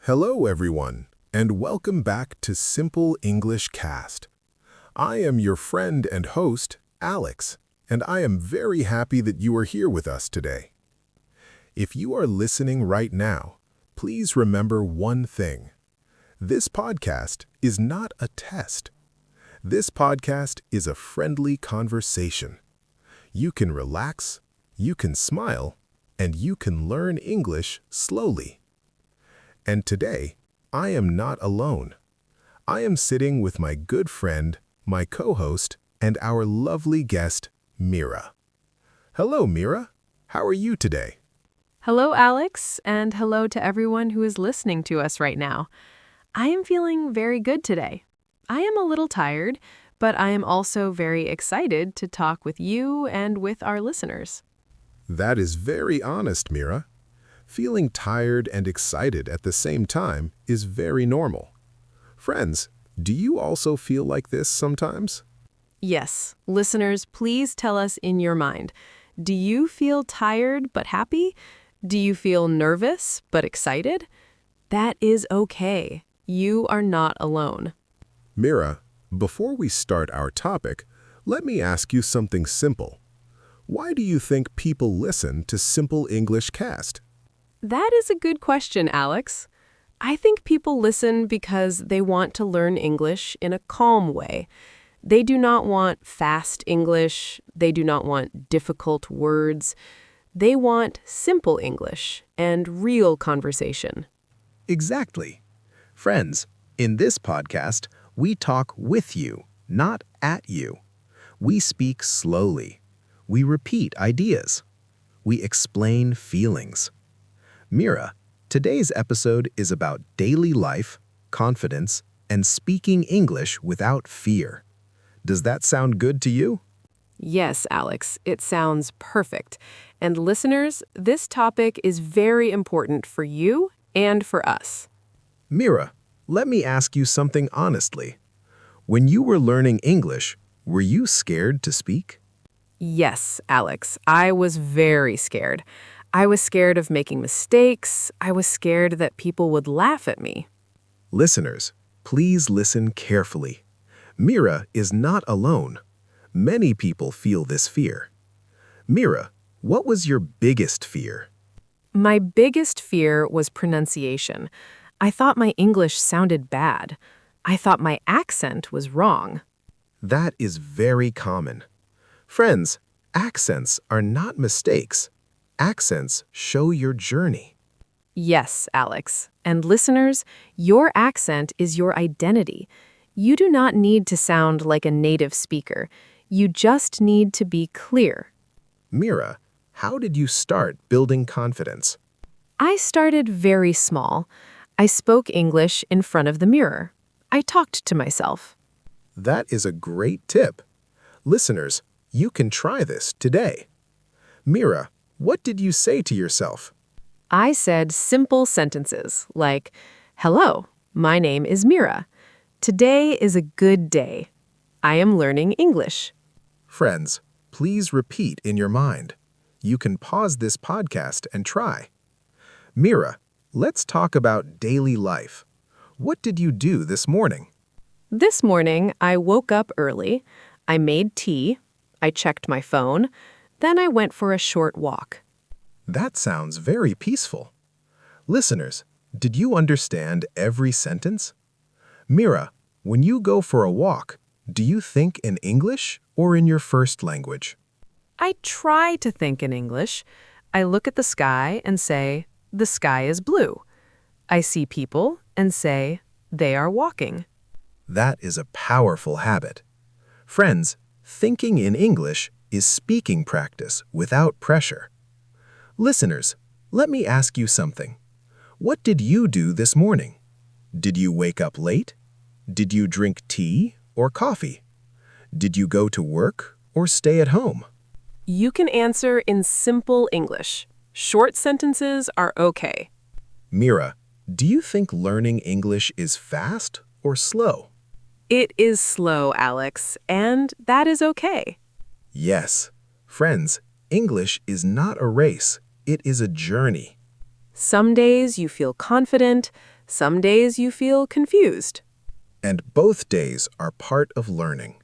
Hello, everyone, and welcome back to Simple English Cast. I am your friend and host, Alex, and I am very happy that you are here with us today. If you are listening right now, please remember one thing. This podcast is not a test. This podcast is a friendly conversation. You can relax, you can smile, and you can learn English slowly. And today, I am not alone. I am sitting with my good friend, my co-host, and our lovely guest, Mira. Hello, Mira. How are you today? Hello, Alex, and hello to everyone who is listening to us right now. I am feeling very good today. I am a little tired, but I am also very excited to talk with you and with our listeners. That is very honest, Mira. Feeling tired and excited at the same time is very normal. Friends, do you also feel like this sometimes? Yes, listeners, please tell us in your mind. Do you feel tired but happy? Do you feel nervous but excited? That is okay. You are not alone. Mira, before we start our topic, let me ask you something simple. Why do you think people listen to Simple English Cast? That is a good question, Alex. I think people listen because they want to learn English in a calm way. They do not want fast English. They do not want difficult words. They want simple English and real conversation. Exactly. Friends, in this podcast, we talk with you, not at you. We speak slowly. We repeat ideas. We explain feelings. Mira, today's episode is about daily life, confidence, and speaking English without fear. Does that sound good to you? Yes, Alex, it sounds perfect. And listeners, this topic is very important for you and for us. Mira, let me ask you something honestly. When you were learning English, were you scared to speak? Yes, Alex, I was very scared. I was scared of making mistakes. I was scared that people would laugh at me. Listeners, please listen carefully. Mira is not alone. Many people feel this fear. Mira, what was your biggest fear? My biggest fear was pronunciation. I thought my English sounded bad. I thought my accent was wrong. That is very common. Friends, accents are not mistakes. Accents show your journey. Yes, Alex. And listeners, your accent is your identity. You do not need to sound like a native speaker. You just need to be clear. Mira, how did you start building confidence? I started very small. I spoke English in front of the mirror. I talked to myself. That is a great tip. Listeners, you can try this today. Mira, what did you say to yourself? I said simple sentences like, "Hello, my name is Mira. Today is a good day. I am learning English." Friends, please repeat in your mind. You can pause this podcast and try. Mira, let's talk about daily life. What did you do this morning? This morning, I woke up early. I made tea. I checked my phone. Then I went for a short walk. That sounds very peaceful. Listeners, did you understand every sentence? Mira, when you go for a walk, do you think in English or in your first language? I try to think in English. I look at the sky and say, "The sky is blue." I see people and say, "They are walking." That is a powerful habit. Friends, thinking in English is speaking practice without pressure. Listeners, let me ask you something. What did you do this morning? Did you wake up late? Did you drink tea or coffee? Did you go to work or stay at home? You can answer in simple English. Short sentences are okay. Mira, do you think learning English is fast or slow? It is slow, Alex, and that is okay. Yes. Friends, English is not a race. It is a journey. Some days you feel confident, Some days you feel confused. And both days are part of learning.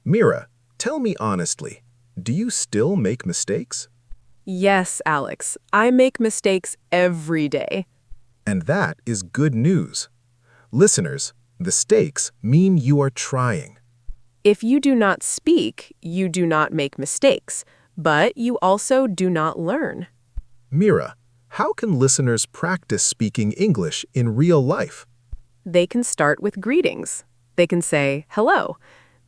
Mira, tell me honestly, do you still make mistakes? Yes, Alex, I make mistakes every day. And that is good news. Listeners, the stakes mean you are trying. If you do not speak, you do not make mistakes, but you also do not learn. Mira, how can listeners practice speaking English in real life? They can start with greetings. They can say, hello.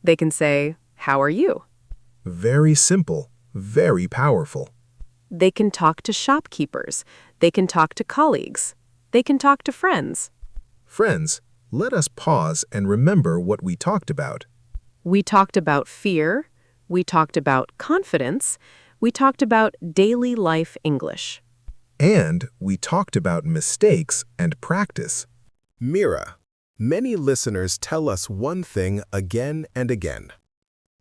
They can say, how are you? Very simple, very powerful. They can talk to shopkeepers. They can talk to colleagues. They can talk to friends. Friends, let us pause and remember what we talked about. We talked about fear. We talked about confidence. We talked about daily life English. And we talked about mistakes and practice. Mira, many listeners tell us one thing again and again.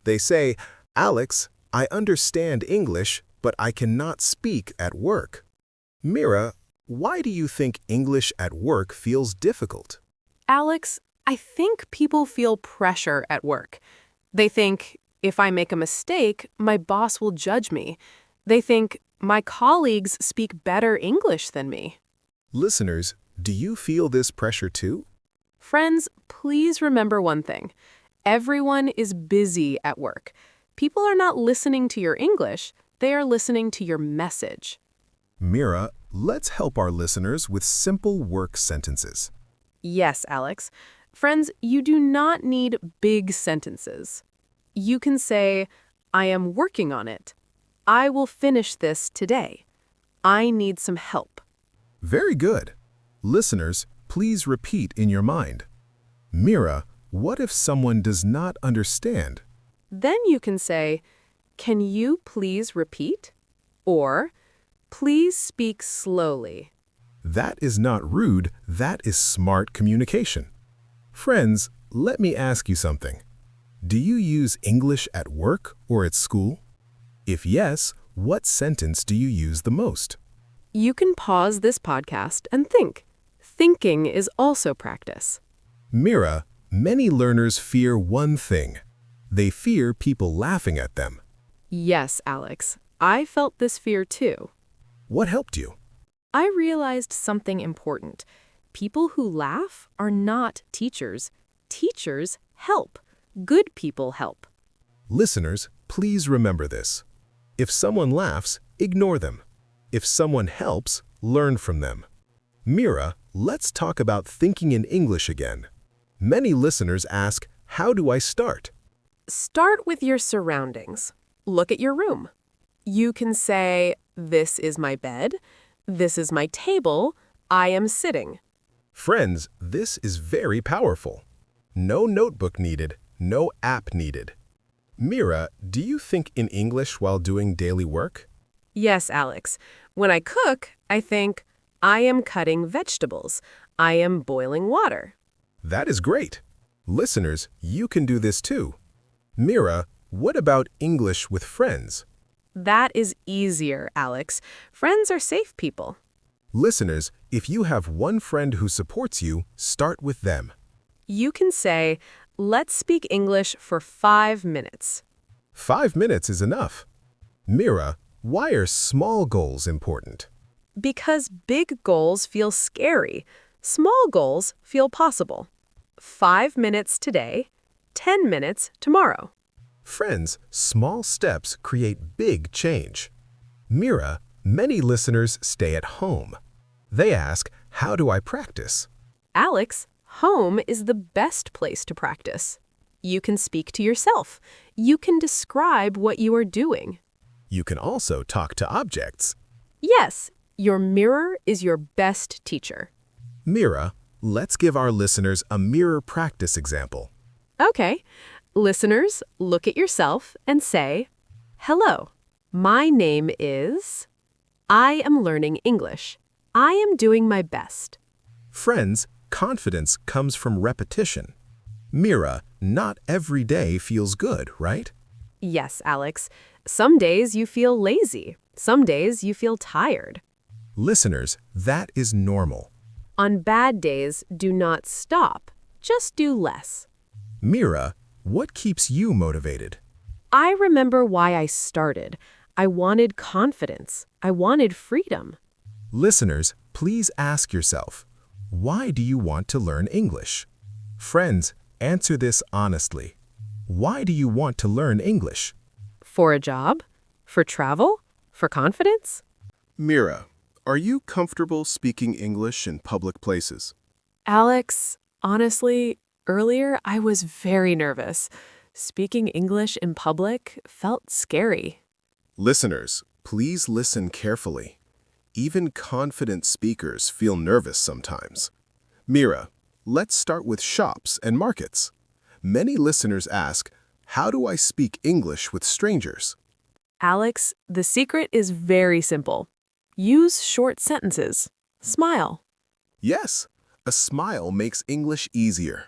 They say, Alex, I understand English, but I cannot speak at work. Mira, why do you think English at work feels difficult? Alex, I think people feel pressure at work. They think, if I make a mistake, my boss will judge me. They think, my colleagues speak better English than me. Listeners, do you feel this pressure too? Friends, please remember one thing. Everyone is busy at work. People are not listening to your English, they are listening to your message. Mira, let's help our listeners with simple work sentences. Yes, Alex. Friends, you do not need big sentences. You can say, I am working on it. I will finish this today. I need some help. Very good. Listeners, please repeat in your mind. Mira, what if someone does not understand? Then you can say, can you please repeat? Or, please speak slowly. That is not rude, that is smart communication. Friends, let me ask you something. Do you use English at work or at school? If yes, what sentence do you use the most? You can pause this podcast and think. Thinking is also practice. Mira, many learners fear one thing. They fear people laughing at them. Yes, Alex. I felt this fear too. What helped you? I realized something important. People who laugh are not teachers. Teachers help. Good people help. Listeners, please remember this. If someone laughs, ignore them. If someone helps, learn from them. Mira, let's talk about thinking in English again. Many listeners ask, how do I start? Start with your surroundings. Look at your room. You can say, this is my bed. This is my table. I am sitting. Friends, this is very powerful. No notebook needed, no app needed. Mira, do you think in English while doing daily work? Yes, Alex. When I cook, I think, I am cutting vegetables. I am boiling water. That is great. Listeners, you can do this too. Mira, what about English with friends? That is easier, Alex. Friends are safe people. Listeners, if you have one friend who supports you, start with them. You can say, let's speak English for 5 minutes. 5 minutes is enough. Mira, why are small goals important? Because big goals feel scary. Small goals feel possible. 5 minutes today, 10 minutes tomorrow. Friends, small steps create big change. Mira, many listeners stay at home. They ask, how do I practice? Alex, home is the best place to practice. You can speak to yourself. You can describe what you are doing. You can also talk to objects. Yes, your mirror is your best teacher. Mira, let's give our listeners a mirror practice example. Okay, listeners, look at yourself and say, hello, my name is... I am learning English. I am doing my best. Friends, confidence comes from repetition. Mira, not every day feels good, right? Yes, Alex. Some days you feel lazy. Some days you feel tired. Listeners, that is normal. On bad days, do not stop. Just do less. Mira, what keeps you motivated? I remember why I started. I wanted confidence. I wanted freedom. Listeners, please ask yourself, why do you want to learn English? Friends, answer this honestly. Why do you want to learn English? For a job? For travel? For confidence? Mira, are you comfortable speaking English in public places? Alex, honestly, earlier I was very nervous. Speaking English in public felt scary. Listeners, please listen carefully. Even confident speakers feel nervous sometimes. Mira, let's start with shops and markets. Many listeners ask, how do I speak English with strangers? Alex, the secret is very simple. Use short sentences. Smile. Yes, a smile makes English easier.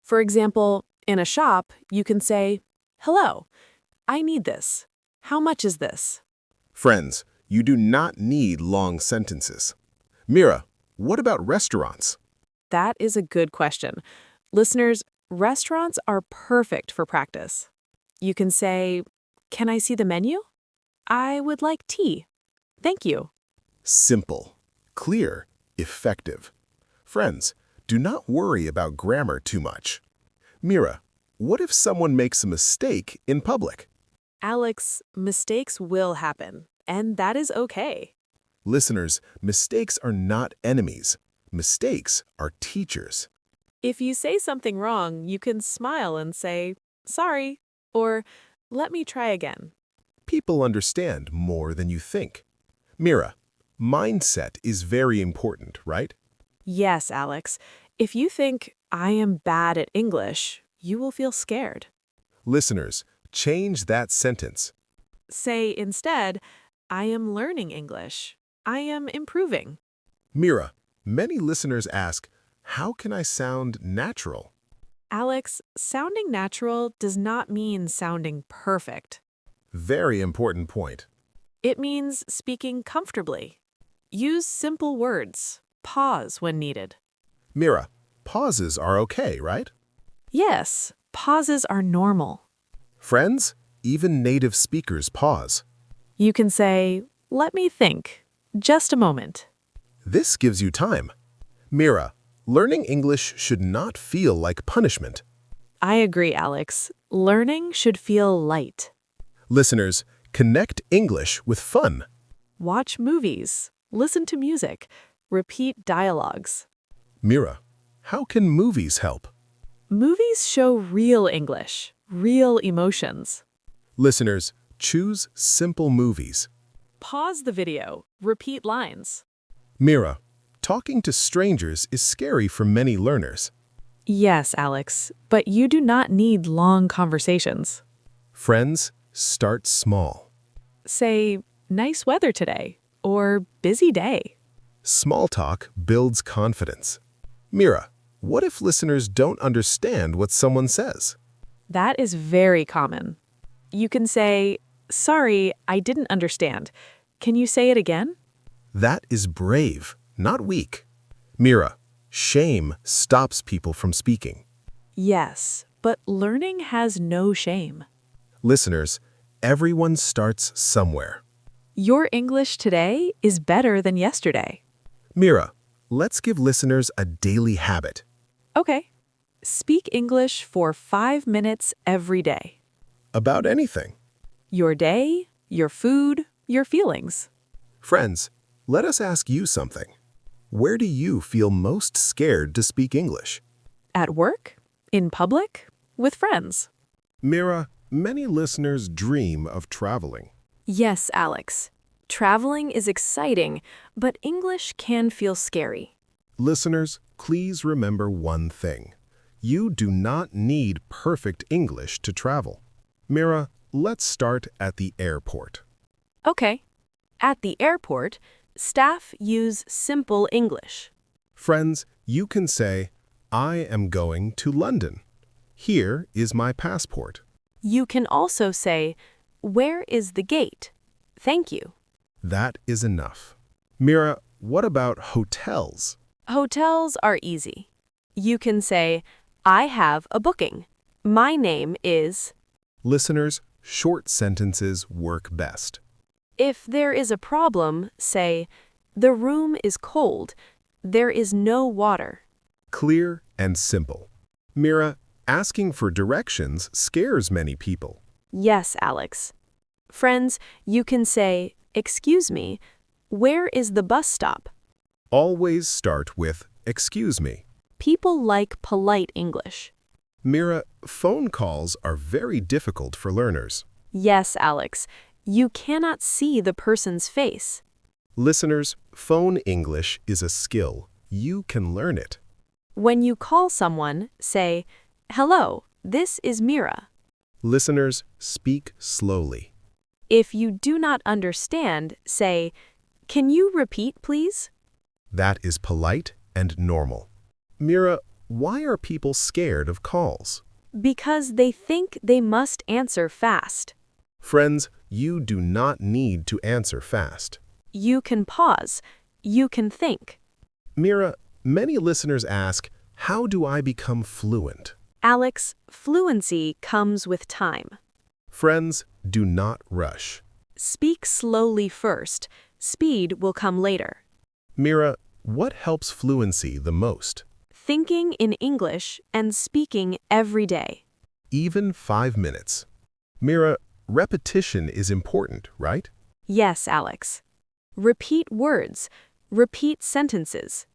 For example, in a shop, you can say, "Hello, I need this. How much is this?" Friends, you do not need long sentences. Mira, what about restaurants? That is a good question. Listeners, restaurants are perfect for practice. You can say, "Can I see the menu? I would like tea. Thank you." Simple, clear, effective. Friends, do not worry about grammar too much. Mira, what if someone makes a mistake in public? Alex, mistakes will happen, and that is okay. Listeners, mistakes are not enemies. Mistakes are teachers. If you say something wrong, you can smile and say, "Sorry," or "Let me try again." People understand more than you think. Mira, mindset is very important, right? Yes, Alex. If you think, "I am bad at English," you will feel scared. Listeners, change that sentence. Say instead, "I am learning English. I am improving." Mira, many listeners ask, how can I sound natural? Alex, sounding natural does not mean sounding perfect. Very important point. It means speaking comfortably. Use simple words. Pause when needed. Mira, pauses are okay, right? Yes, pauses are normal. Friends, even native speakers pause. You can say, "Let me think. Just a moment." This gives you time. Mira, learning English should not feel like punishment. I agree, Alex. Learning should feel light. Listeners, connect English with fun. Watch movies. Listen to music. Repeat dialogues. Mira, how can movies help? Movies show real English, real emotions. Listeners, choose simple movies. Pause the video. Repeat lines. Mira, talking to strangers is scary for many learners. Yes, Alex, but you do not need long conversations. Friends, start small. Say, "Nice weather today," or "Busy day." Small talk builds confidence. Mira, what if listeners don't understand what someone says? That is very common. You can say, "Sorry, I didn't understand. Can you say it again?" That is brave, not weak. Mira, shame stops people from speaking. Yes, but learning has no shame. Listeners, everyone starts somewhere. Your English today is better than yesterday. Mira, let's give listeners a daily habit. Okay. Speak English for 5 minutes every day. About anything. Your day, your food, your feelings. Friends, let us ask you something. Where do you feel most scared to speak English? At work? In public? With friends? Mira, many listeners dream of traveling. Yes, Alex. Traveling is exciting, but English can feel scary. Listeners, please remember one thing. You do not need perfect English to travel. Mira, let's start at the airport. Okay. At the airport, staff use simple English. Friends, you can say, I am going to London. Here is my passport. You can also say, "Where is the gate? Thank you." That is enough. Mira, what about hotels? Hotels are easy. You can say, I have a booking. My name is. Listeners, short sentences work best. If there is a problem, say, the room is cold. There is no water. Clear and simple. Mira, asking for directions scares many people. Yes, Alex. Friends, you can say, excuse me, where is the bus stop? Always start with, excuse me. People like polite English. Mira, phone calls are very difficult for learners. Yes, Alex. You cannot see the person's face. Listeners, phone English is a skill. You can learn it. When you call someone, say, hello, this is Mira. Listeners, speak slowly. If you do not understand, say, can you repeat, please? That is polite and normal. Mira, why are people scared of calls? Because they think they must answer fast. Friends, you do not need to answer fast. You can pause. You can think. Mira, many listeners ask, how do I become fluent? Alex, fluency comes with time. Friends, do not rush. Speak slowly first. Speed will come later. Mira, what helps fluency the most? Thinking in English and speaking every day. Even 5 minutes. Mira, repetition is important, right? Yes, Alex. Repeat words. Repeat sentences.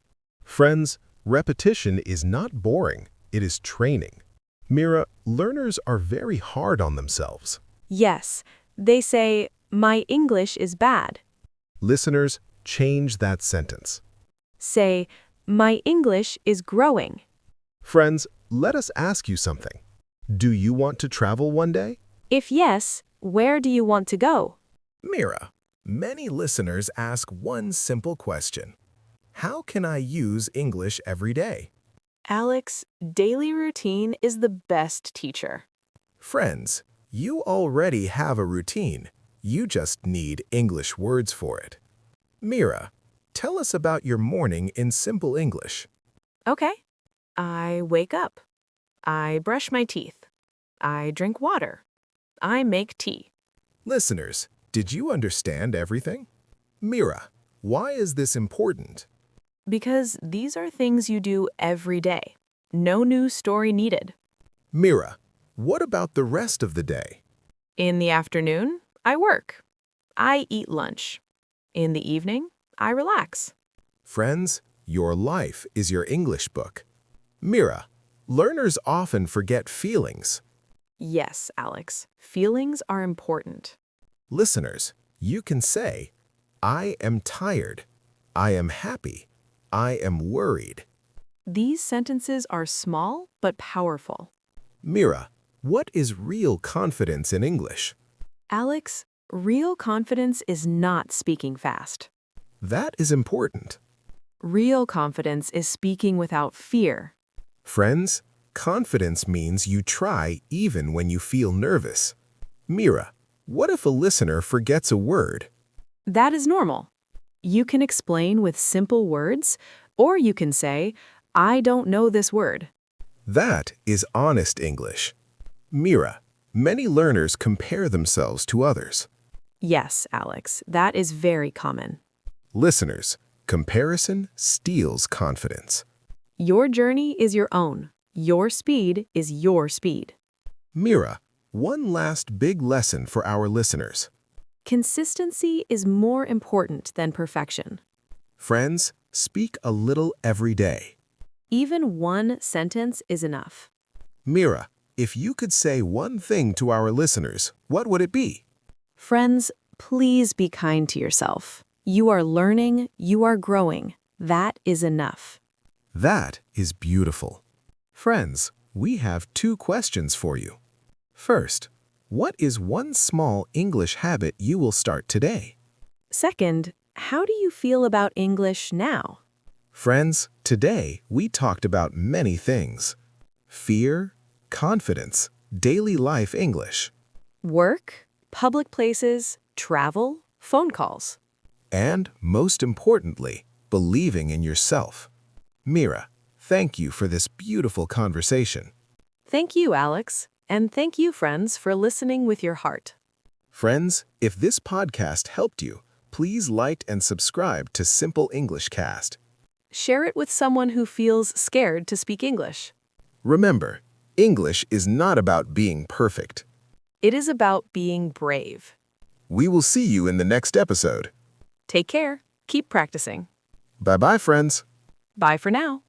Friends, repetition is not boring, it is training. Mira, learners are very hard on themselves. Yes, they say, my English is bad. Listeners, change that sentence. Say, my English is growing. Friends, let us ask you something. Do you want to travel one day? If yes, where do you want to go? Mira, many listeners ask one simple question. How can I use English every day? Alex, daily routine is the best teacher. Friends, you already have a routine. You just need English words for it. Mira, tell us about your morning in simple English. Okay. I wake up. I brush my teeth. I drink water. I make tea. Listeners, did you understand everything? Mira, why is this important? Because these are things you do every day. No new story needed. Mira, what about the rest of the day? In the afternoon, I work. I eat lunch. In the evening, I relax. Friends, your life is your English book. Mira, learners often forget feelings. Yes, Alex. Feelings are important. Listeners, you can say, I am tired. I am happy. I am worried. These sentences are small but powerful. Mira, what is real confidence in English? Alex, real confidence is not speaking fast. That is important. Real confidence is speaking without fear. Friends, confidence means you try even when you feel nervous. Mira, what if a listener forgets a word? That is normal. You can explain with simple words, or you can say, I don't know this word. That is honest English. Mira, many learners compare themselves to others. Yes, Alex, that is very common. Listeners, comparison steals confidence. Your journey is your own. Your speed is your speed. Mira, one last big lesson for our listeners. Consistency is more important than perfection. Friends, speak a little every day. Even one sentence is enough. Mira, if you could say one thing to our listeners, what would it be? Friends, please be kind to yourself. You are learning, you are growing. That is enough. That is beautiful. Friends, we have 2 questions for you. First, what is one small English habit you will start today? Second, how do you feel about English now? Friends, today we talked about many things. Fear, confidence, daily life English, Work, public places, travel, phone calls. and most importantly, believing in yourself. Mira, thank you for this beautiful conversation. Thank you, Alex. And thank you, friends, for listening with your heart. Friends, if this podcast helped you, please like and subscribe to Simple English Cast. Share it with someone who feels scared to speak English. Remember, English is not about being perfect. It is about being brave. We will see you in the next episode. Take care. Keep practicing. Bye-bye, friends. Bye for now.